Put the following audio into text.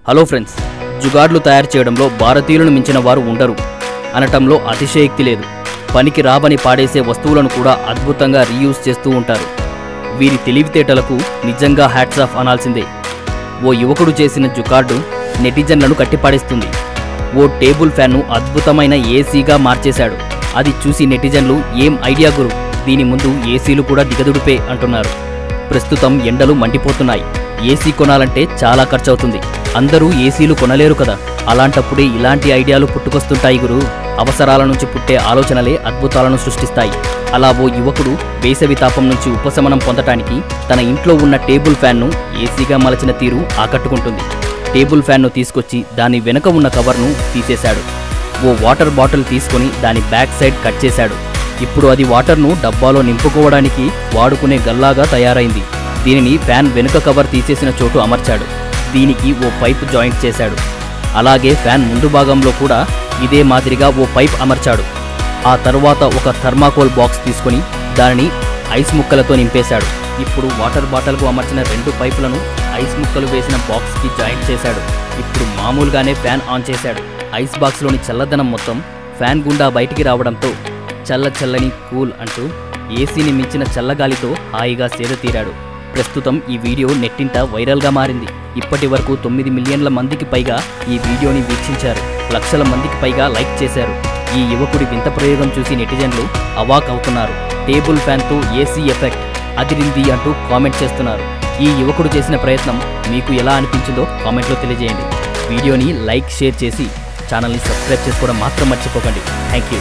Hello friends, జుగాడ్లు తయారు చేయడంలో భారతీయులను మించిన వారు ఉండరు అనటంలో అతిశయోక్తి లేదు. పనికి రాబని పాడేసే వస్తువులను కూడా అద్భుతంగా రీయూజ్ చేస్తూ ఉంటారు. వీరి తెలివితేటలకు నిజంగా హ్యాట్స్ ఆఫ్ అనాల్సిందే. ఓ యువకుడు చేసిన జుగాడ్డు నెటిజన్లను కట్టిపాడేస్తుంది. ఓ టేబుల్ ఫ్యాన్ను అద్భుతమైన ఏసీగా మార్చేశాడు. అది చూసి నెటిజన్లు ఏం ఐడియా గురు, దీని ముందు ఏసీలు కూడా దిగదుడిపే అంటున్నారు. ప్రస్తుతం ఎండలు మండిపోతున్నాయి. ఏసీ కొనాలంటే చాలా ఖర్చవుతుంది. అందరూ ఏసీలు కొనలేరు కదా, అలాంటప్పుడే ఇలాంటి ఐడియాలు పుట్టుకొస్తుంటాయి గురు. అవసరాల నుంచి పుట్టే ఆలోచనలే అద్భుతాలను సృష్టిస్తాయి. అలా ఓ యువకుడు వేసవి తాపం నుంచి ఉపశమనం పొందటానికి తన ఇంట్లో ఉన్న టేబుల్ ఫ్యాన్ను ఏసీగా మలచిన తీరు ఆకట్టుకుంటుంది. టేబుల్ ఫ్యాన్ను తీసుకొచ్చి దాని వెనుక ఉన్న కవర్ను తీసేశాడు. ఓ వాటర్ బాటిల్ తీసుకొని దాని బ్యాక్ సైడ్ కట్ చేశాడు. ఇప్పుడు అది వాటర్ను డబ్బాలో నింపుకోవడానికి వాడుకునే గల్లాగా తయారైంది. దీనిని ఫ్యాన్ వెనుక కవర్ తీసేసిన చోటు అమర్చాడు. దీనికి ఓ పైప్ జాయింట్ చేశాడు. అలాగే ఫ్యాన్ ముందు భాగంలో కూడా ఇదే మాదిరిగా ఓ పైప్ అమర్చాడు. ఆ తర్వాత ఒక థర్మాకోల్ బాక్స్ తీసుకొని దానిని ఐస్ ముక్కలతో నింపేశాడు. ఇప్పుడు వాటర్ బాటిల్కు అమర్చిన 2 పైపులను ఐస్ ముక్కలు వేసిన బాక్స్కి జాయింట్ చేశాడు. ఇప్పుడు మామూలుగానే ఫ్యాన్ ఆన్ చేశాడు. ఐస్ బాక్స్లోని చల్లదనం మొత్తం ఫ్యాన్ గుండా బయటికి రావడంతో చల్లని కూల్ అంటూ ఏసీని మించిన చల్లగాలితో హాయిగా సేదతీరాడు. ప్రస్తుతం ఈ వీడియో నెట్టింట వైరల్గా మారింది. ఇప్పటి వరకు 9 మిలియన్ల మందికి పైగా ఈ వీడియోని వీక్షించారు. లక్షల మందికి పైగా లైక్ చేశారు. ఈ యువకుడి వింత ప్రయోగం చూసి నెటిజన్లు అవాక్ అవుతున్నారు. టేబుల్ ఫ్యాన్తో ఏసీ ఎఫెక్ట్ అదిరింది అంటూ కామెంట్ చేస్తున్నారు. ఈ యువకుడు చేసిన ప్రయత్నం మీకు ఎలా అనిపించిందో కామెంట్లో తెలియజేయండి. వీడియోని లైక్, షేర్ చేసి ఛానల్ని సబ్స్క్రైబ్ చేసుకోవడం మాత్రం మర్చిపోకండి. Thank you.